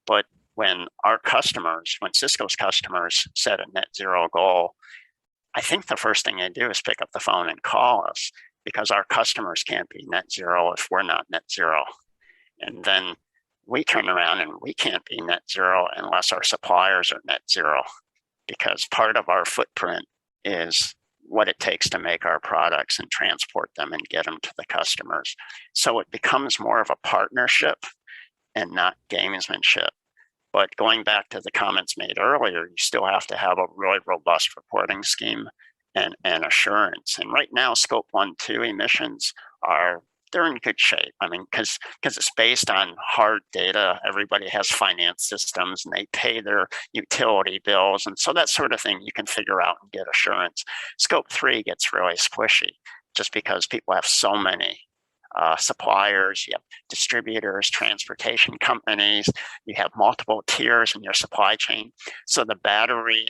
But when our customers, when Cisco's customers set a net zero goal, I think the first thing they do is pick up the phone and call us because our customers can't be net zero if we're not net zero. And then we turn around and we can't be net zero unless our suppliers are net zero, because part of our footprint is what it takes to make our products and transport them and get them to the customers. So it becomes more of a partnership and not gamesmanship. But going back to the comments made earlier, you still have to have a really robust reporting scheme and assurance. And right now, scope 1, 2 emissions they're in good shape. I mean, because it's based on hard data. Everybody has finance systems and they pay their utility bills. And so that sort of thing you can figure out and get assurance. Scope 3 gets really squishy just because people have so many suppliers, you have distributors, transportation companies, you have multiple tiers in your supply chain. So the battery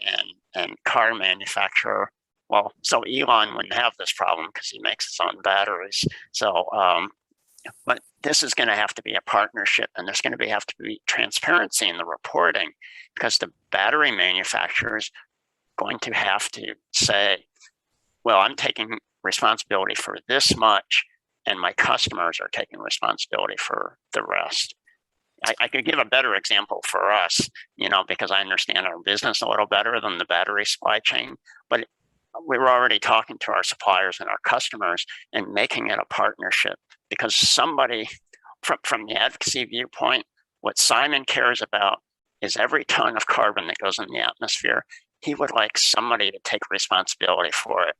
and car manufacturer, well, so Elon wouldn't have this problem because he makes his own batteries. So, but this is going to have to be a partnership, and there's going to have to be transparency in the reporting because the battery manufacturer is going to have to say, well, I'm taking responsibility for this much, and my customers are taking responsibility for the rest. I could give a better example for us, because I understand our business a little better than the battery supply chain, but we were already talking to our suppliers and our customers and making it a partnership because somebody from the advocacy viewpoint, what Simon cares about is every ton of carbon that goes in the atmosphere. He would like somebody to take responsibility for it.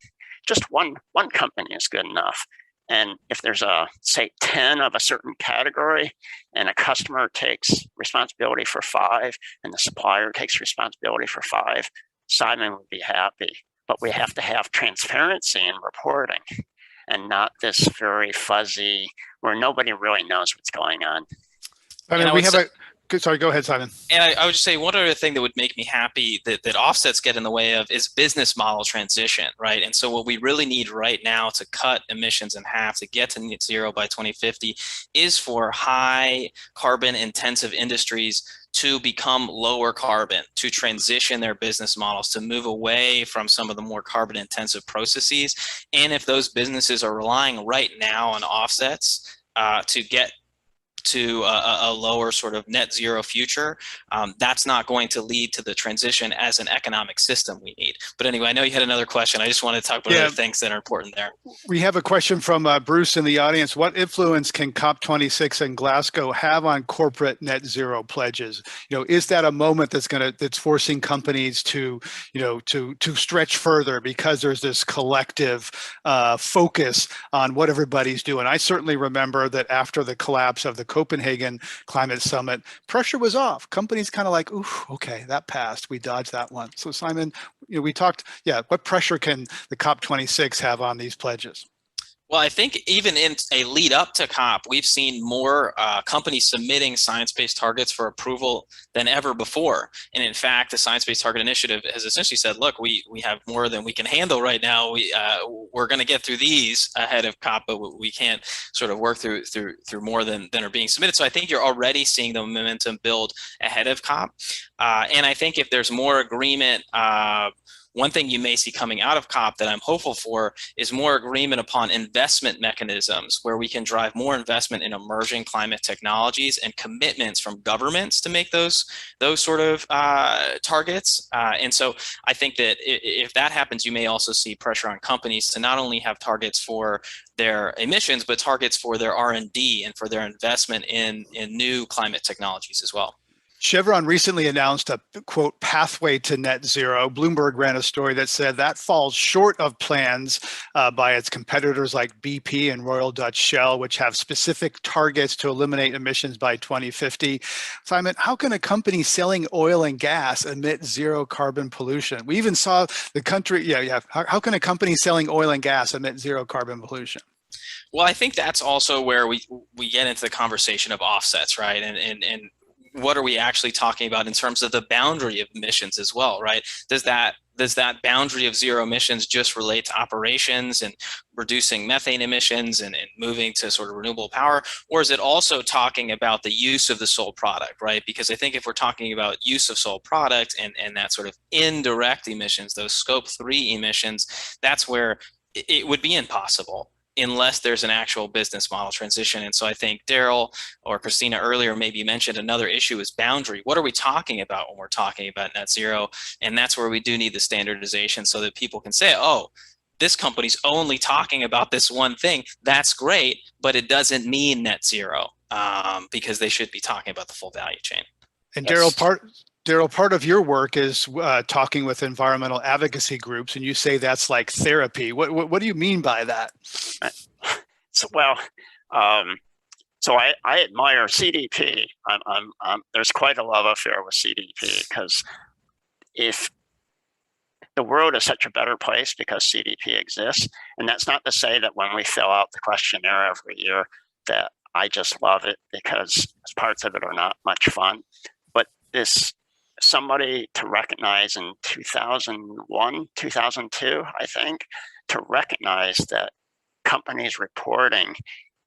Just one company is good enough. And if there's say 10 of a certain category and a customer takes responsibility for 5 and the supplier takes responsibility for 5, Simon would be happy. But we have to have transparency in reporting and not this very fuzzy where nobody really knows what's going on. I mean, sorry, go ahead, Simon. And I would just say one other thing that would make me happy that offsets get in the way of is business model transition, right? And so what we really need right now to cut emissions in half to get to net zero by 2050 is for high carbon intensive industries to become lower carbon, to transition their business models, to move away from some of the more carbon intensive processes. And if those businesses are relying right now on offsets to get to a lower sort of net zero future, that's not going to lead to the transition as an economic system we need. But anyway, I know you had another question. I just wanted to talk about other things that are important there. We have a question from Bruce in the audience. What influence can COP26 in Glasgow have on corporate net zero pledges? Is that a moment that's forcing companies to stretch further because there's this collective focus on what everybody's doing? I certainly remember that after the collapse of the Copenhagen Climate Summit, pressure was off. Companies kind of like, ooh, okay, that passed. We dodged that one. So Simon, we talked, what pressure can the COP26 have on these pledges? Well, I think even in a lead up to COP, we've seen more companies submitting science-based targets for approval than ever before. And in fact, the Science-Based Target Initiative has essentially said, look, we have more than we can handle right now. We're going to get through these ahead of COP, but we can't sort of work through more than are being submitted. So I think you're already seeing the momentum build ahead of COP. And I think if there's more agreement, one thing you may see coming out of COP that I'm hopeful for is more agreement upon investment mechanisms where we can drive more investment in emerging climate technologies and commitments from governments to make those sort of targets. And so I think that if that happens, you may also see pressure on companies to not only have targets for their emissions, but targets for their R&D and for their investment in new climate technologies as well. Chevron recently announced a, quote, pathway to net zero. Bloomberg ran a story that said that falls short of plans by its competitors like BP and Royal Dutch Shell, which have specific targets to eliminate emissions by 2050. Simon, how can a company selling oil and gas emit zero carbon pollution? We even saw the country, how can a company selling oil and gas emit zero carbon pollution? Well, I think that's also where we get into the conversation of offsets, right? And what are we actually talking about in terms of the boundary of emissions as well, right? Does that boundary of zero emissions just relate to operations and reducing methane emissions and moving to sort of renewable power? Or is it also talking about the use of the sold product, right? Because I think if we're talking about use of sold product and that sort of indirect emissions, those scope 3 emissions, that's where it would be impossible unless there's an actual business model transition. And so I think Daryl or Christina earlier maybe mentioned another issue is boundary. What are we talking about when we're talking about net zero? And that's where we do need the standardization so that people can say, oh, this company's only talking about this one thing. That's great, but it doesn't mean net zero because they should be talking about the full value chain. And Daryl, part of your work is talking with environmental advocacy groups, and you say that's like therapy. What do you mean by that? So I admire CDP. There's quite a love affair with CDP because if the world is such a better place because CDP exists, and that's not to say that when we fill out the questionnaire every year that I just love it because parts of it are not much fun, but somebody to recognize in 2001, 2002, I think, to recognize that companies reporting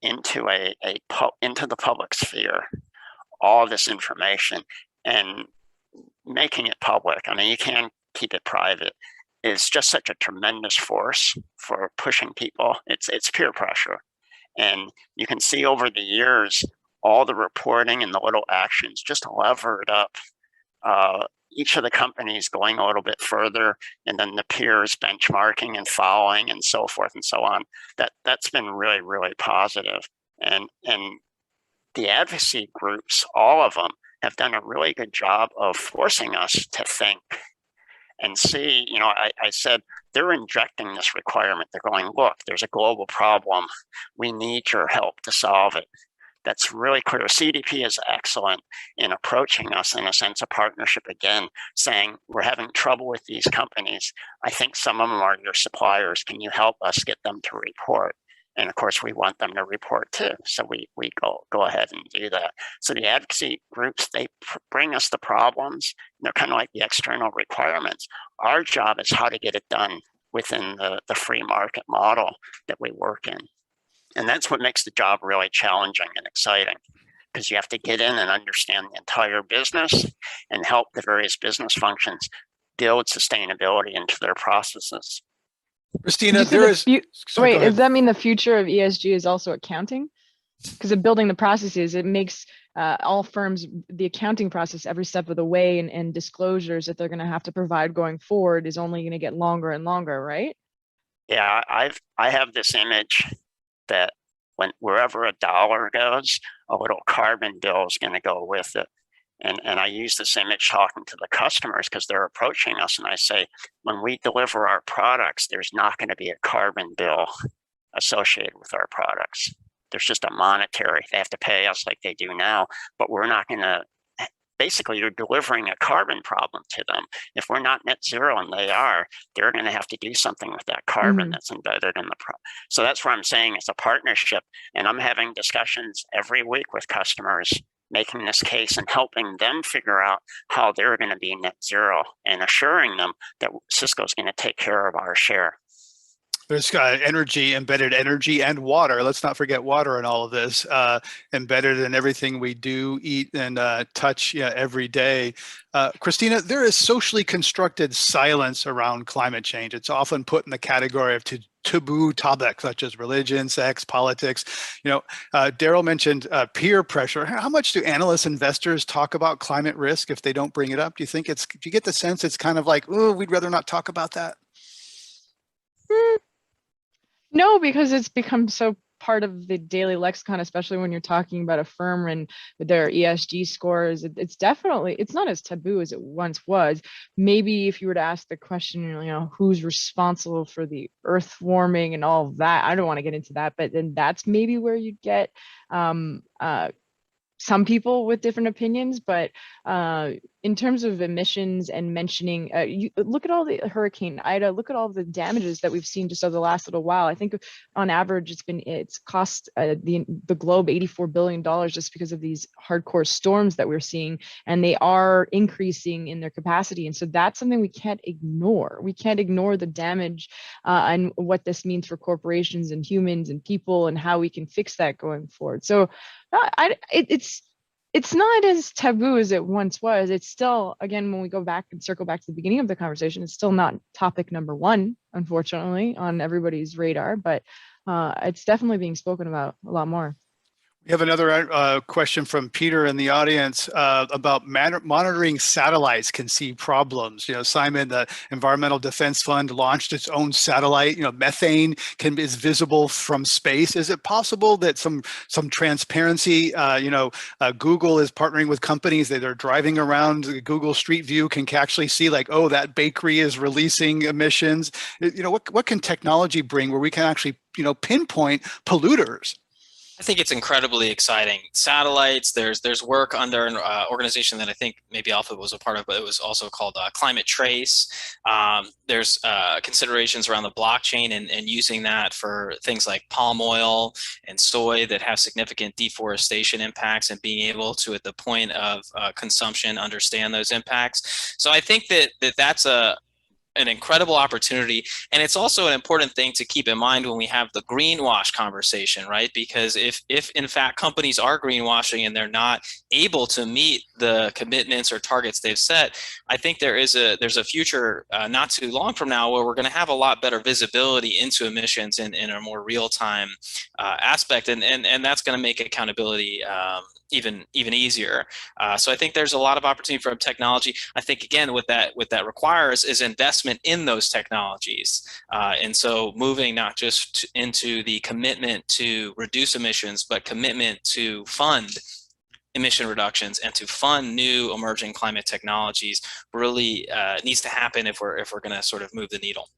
into into the public sphere all this information and making it public, I mean, you can't keep it private, is just such a tremendous force for pushing people. It's peer pressure. And you can see over the years, all the reporting and the little actions just levered up each of the companies going a little bit further, and then the peers benchmarking and following and so forth and so on. That's been really, really positive. And the advocacy groups, all of them, have done a really good job of forcing us to think and see. I said they're injecting this requirement. They're going, look, there's a global problem. We need your help to solve it. That's really clear. CDP is excellent in approaching us in a sense of partnership again, saying we're having trouble with these companies. I think some of them are your suppliers. Can you help us get them to report? And of course, we want them to report too. So we go ahead and do that. So the advocacy groups, they bring us the problems. They're kind of like the external requirements. Our job is how to get it done within the free market model that we work in. And that's what makes the job really challenging and exciting, because you have to get in and understand the entire business and help the various business functions build sustainability into their processes. Christina, does that mean the future of ESG is also accounting? because of building the processes, it makes all firms, the accounting process every step of the way, and disclosures that they're going to have to provide going forward is only going to get longer and longer, right? Yeah, I have this image that wherever a dollar goes, a little carbon bill is going to go with it. And I use this image talking to the customers because they're approaching us, and I say, when we deliver our products, there's not going to be a carbon bill associated with our products. There's just a monetary, they have to pay us like they do now, but we're not going to, basically you're delivering a carbon problem to them. If we're not net zero and they are, they're going to have to do something with that carbon that's embedded in the product. So that's where I'm saying it's a partnership, and I'm having discussions every week with customers, making this case and helping them figure out how they're going to be net zero and assuring them that Cisco's going to take care of our share. There's energy, embedded energy, and water. Let's not forget water in all of this, embedded in everything we do, eat, and touch every day. Christina, there is socially constructed silence around climate change. It's often put in the category of taboo topics such as religion, sex, politics. Daryl mentioned peer pressure. How much do analysts, investors talk about climate risk if they don't bring it up? Do you get the sense it's kind of like, oh, we'd rather not talk about that? No, because it's become so part of the daily lexicon, especially when you're talking about a firm and their ESG scores. It's definitely, it's not as taboo as it once was. Maybe if you were to ask the question, who's responsible for the earth warming and all of that, I don't want to get into that, but then that's maybe where you'd get some people with different opinions. But in terms of emissions and mentioning, you look at all the Hurricane Ida, look at all the damages that we've seen just over the last little while. I think on average, it's cost the globe $84 billion just because of these hardcore storms that we're seeing, and they are increasing in their capacity. And so that's something we can't ignore. We can't ignore the damage and what this means for corporations and humans and people, and how we can fix that going forward. So it's not as taboo as it once was. It's still, again, when we go back and circle back to the beginning of the conversation, it's still not topic number one, unfortunately, on everybody's radar, but it's definitely being spoken about a lot more. We have another question from Peter in the audience about monitoring satellites can see problems. Simon, the Environmental Defense Fund launched its own satellite. Methane is visible from space. Is it possible that some transparency? Google is partnering with companies that are driving around Google Street View can actually see like, oh, that bakery is releasing emissions. What can technology bring where we can actually pinpoint polluters? I think it's incredibly exciting. Satellites, there's work under an organization that I think maybe Alpha was a part of, but it was also called Climate Trace. There's considerations around the blockchain and using that for things like palm oil and soy that have significant deforestation impacts, and being able to, at the point of consumption, understand those impacts. So I think that's an incredible opportunity. And it's also an important thing to keep in mind when we have the greenwash conversation, right? Because if in fact companies are greenwashing and they're not able to meet the commitments or targets they've set, I think there's a future not too long from now where we're going to have a lot better visibility into emissions in a more real-time aspect, and that's going to make accountability even easier. So I think there's a lot of opportunity for technology. I think, again, what that requires is investment in those technologies. And so moving not just into the commitment to reduce emissions, but commitment to fund emission reductions and to fund new emerging climate technologies really needs to happen if we're going to sort of move the needle.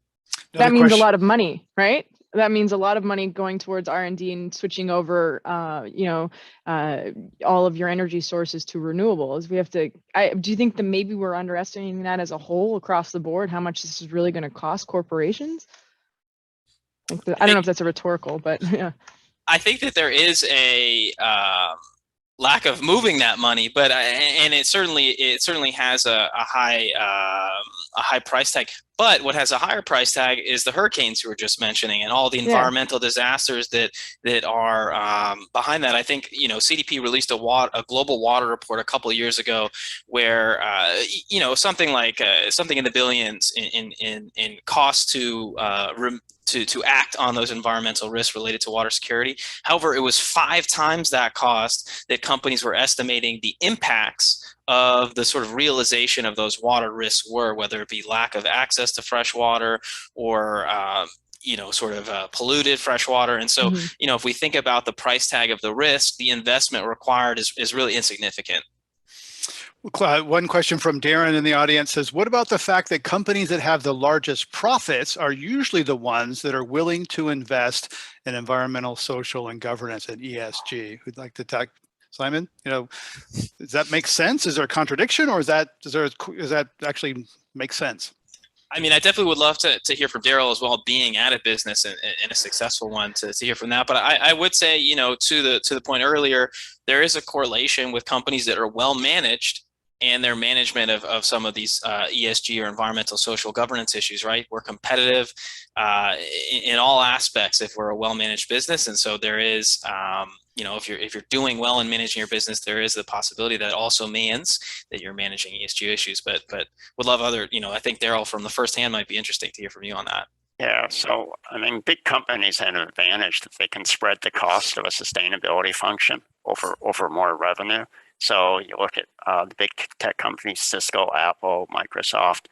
That means a lot of money, right? That means a lot of money going towards R&D and switching over, all of your energy sources to renewables. We have to. Do you think that maybe we're underestimating that as a whole across the board? How much this is really going to cost corporations? I don't know if that's a rhetorical, but yeah. I think that there is a lack of moving that money, but and it certainly has a high price tag. But what has a higher price tag is the hurricanes you were just mentioning and all the environmental disasters that are behind that. I think CDP released a global water report a couple of years ago where something in the billions in cost to to act on those environmental risks related to water security. However, it was 5 times that cost that companies were estimating the impacts of the sort of realization of those water risks were, whether it be lack of access to fresh water or polluted fresh water. And so, if we think about the price tag of the risk, the investment required is really insignificant. One question from Darren in the audience says, what about the fact that companies that have the largest profits are usually the ones that are willing to invest in environmental, social, and governance and ESG? Who'd like to talk? Simon, does that make sense? Is there a contradiction, or does that actually make sense? I mean, I definitely would love to hear from Darrell as well, being at a business and a successful one, to hear from that. But I would say, to the point earlier, there is a correlation with companies that are well managed and their management of some of these ESG or environmental social governance issues, right? We're competitive in all aspects if we're a well-managed business. And so there is, if you're doing well in managing your business, there is the possibility that also means that you're managing ESG issues. But would love I think Darrell from the first hand might be interesting to hear from you on that. Yeah, so I mean, big companies have an advantage that they can spread the cost of a sustainability function over more revenue. So you look at the big tech companies, Cisco, Apple, Microsoft,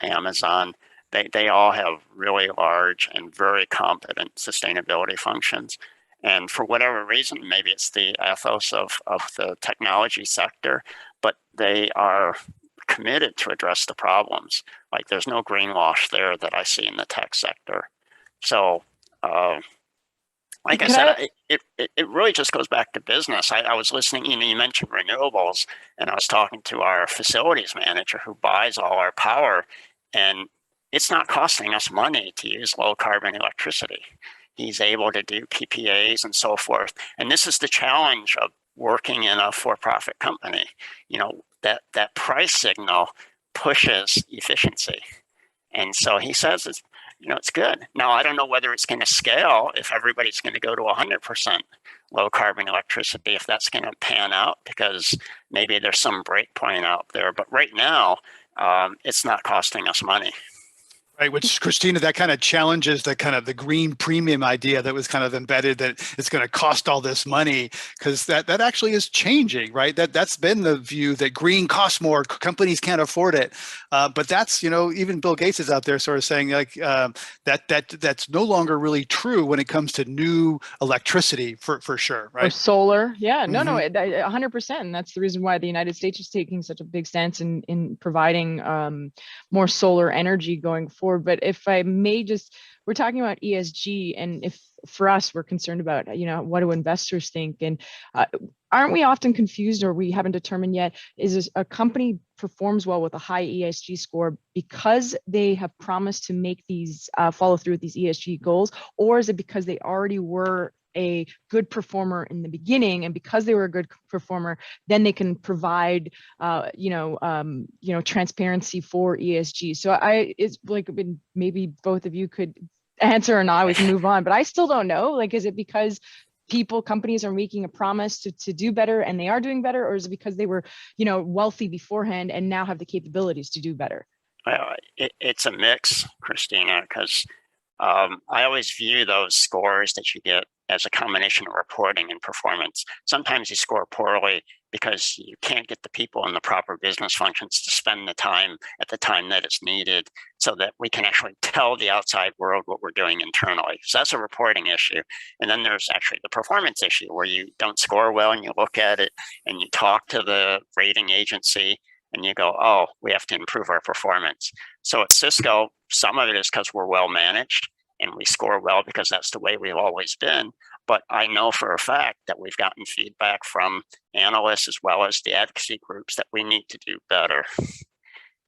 Amazon. They all have really large and very competent sustainability functions. And for whatever reason, maybe it's the ethos of the technology sector, but they are committed to address the problems. Like, there's no greenwash there that I see in the tech sector. So, like I said, it really just goes back to business. I was listening, you mentioned renewables, and I was talking to our facilities manager who buys all our power, and it's not costing us money to use low carbon electricity. He's able to do PPAs and so forth. And this is the challenge of working in a for-profit company. That price signal pushes efficiency. And so he says, it's good. Now, I don't know whether it's going to scale, if everybody's going to go to 100% low carbon electricity, if that's going to pan out, because maybe there's some break point out there. But right now, it's not costing us money. Right, which, Christina, that kind of challenges the green premium idea that was kind of embedded, that it's going to cost all this money, because that actually is changing, right? That's been the view, that green costs more, companies can't afford it. But that's, even Bill Gates is out there sort of saying that's no longer really true when it comes to new electricity for sure, right? Or solar, yeah, no, 100%. And that's the reason why the United States is taking such a big stance in providing more solar energy going forward. But if I may we're talking about ESG, and if for us, we're concerned about, what do investors think? And aren't we often confused, or we haven't determined yet, is a company performs well with a high ESG score because they have promised to make these follow through with these ESG goals, or is it because they already were a good performer in the beginning, and because they were a good performer, then they can provide transparency for ESG? So it's like, maybe both of you could answer, or not, we can move on, but I still don't know. Like, is it because companies are making a promise to do better and they are doing better, or is it because they were wealthy beforehand and now have the capabilities to do better? Well, it's a mix, Christina, because I always view those scores that you get as a combination of reporting and performance. Sometimes you score poorly because you can't get the people in the proper business functions to spend the time at the time that it's needed, so that we can actually tell the outside world what we're doing internally. So that's a reporting issue. And then there's actually the performance issue, where you don't score well and you look at it and you talk to the rating agency and you go, oh, we have to improve our performance. So at Cisco, some of it is because we're well managed and we score well because that's the way we've always been. But I know for a fact that we've gotten feedback from analysts as well as the advocacy groups that we need to do better.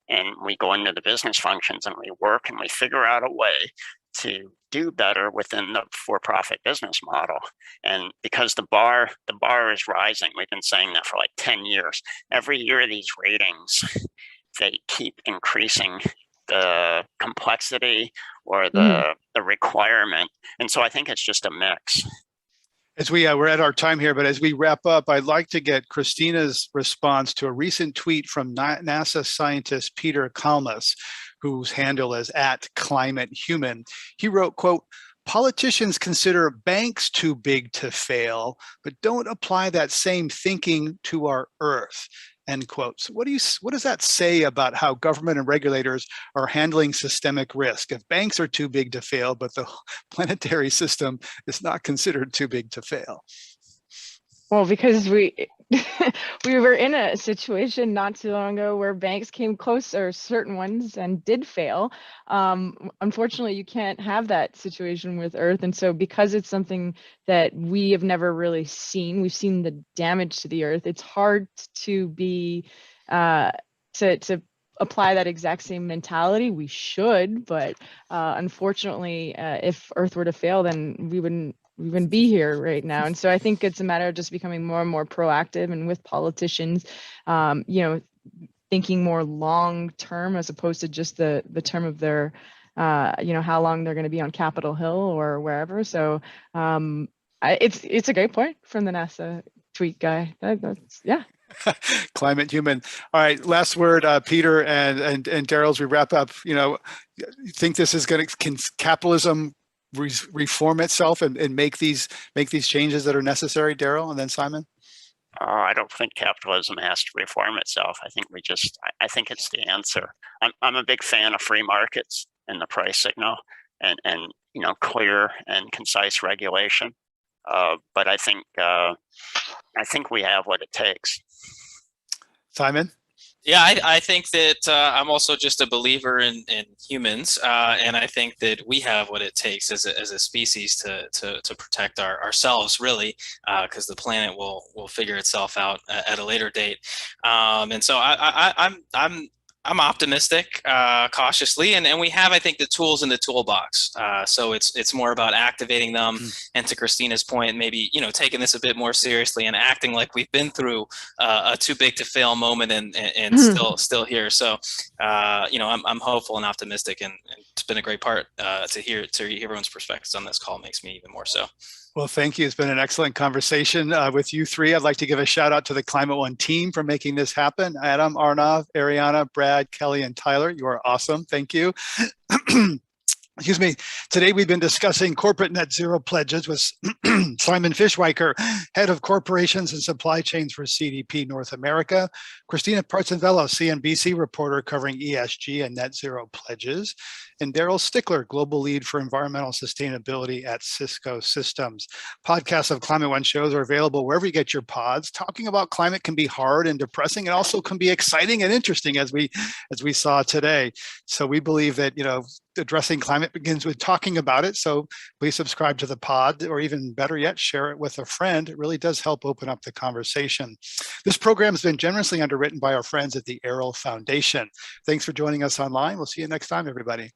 And we go into the business functions and we work and we figure out a way to do better within the for-profit business model. And because the bar is rising, we've been saying that for like 10 years. Every year these ratings, they keep increasing the complexity or the requirement. And so I think it's just a mix. As we're at our time here, but as we wrap up, I'd like to get Christina's response to a recent tweet from NASA scientist Peter Kalmus, whose handle is @ClimateHuman. He wrote, quote, "Politicians consider banks too big to fail, but don't apply that same thinking to our Earth." End quote. So what does that say about how government and regulators are handling systemic risk? If banks are too big to fail, but the planetary system is not considered too big to fail? Well, because we we were in a situation not too long ago where banks came close, or certain ones, and did fail. Unfortunately, you can't have that situation with Earth, and so because it's something that we have never really seen, we've seen the damage to the Earth. It's hard to be to apply that exact same mentality. We should, but unfortunately, if Earth were to fail, then we wouldn't be here right now. And so I think it's a matter of just becoming more and more proactive, and with politicians, thinking more long term as opposed to just the term of their, how long they're going to be on Capitol Hill or wherever. So it's a great point from the NASA tweet guy. That's yeah. ClimateHuman. All right, last word, Peter and Daryl, as we wrap up. You think this is going to, can capitalism reform itself and make these changes that are necessary? Daryl, and then Simon. I don't think capitalism has to reform itself. I think I think it's the answer. I'm a big fan of free markets and the price signal, and clear and concise regulation. But I think we have what it takes. Simon? Yeah, I think that I'm also just a believer in humans, and I think that we have what it takes as a species to protect ourselves, really, because the planet will figure itself out at a later date. And so I'm optimistic, cautiously, and we have, I think, the tools in the toolbox. So it's more about activating them, and to Christina's point, maybe taking this a bit more seriously and acting like we've been through a too big to fail moment and still here. So I'm hopeful and optimistic, and it's been a great part to hear everyone's perspectives on this call. Makes me even more so. Well, thank you. It's been an excellent conversation with you three. I'd like to give a shout out to the Climate One team for making this happen. Adam, Arnav, Ariana, Brad, Kelly, and Tyler. You are awesome. Thank you. Excuse me. Today we've been discussing corporate net zero pledges with Simon Fischweicher, head of corporations and supply chains for CDP North America, Christina Parzenvello, CNBC reporter covering ESG and net zero pledges, and Daryl Stickler, global lead for environmental sustainability at Cisco Systems. Podcasts of Climate One shows are available wherever you get your pods. Talking about climate can be hard and depressing. It also can be exciting and interesting, as we saw today. So we believe that addressing climate begins with talking about it. So please subscribe to the pod, or even better yet, share it with a friend. It really does help open up the conversation. This program has been generously underwritten by our friends at the Erol Foundation. Thanks for joining us online. We'll see you next time, everybody.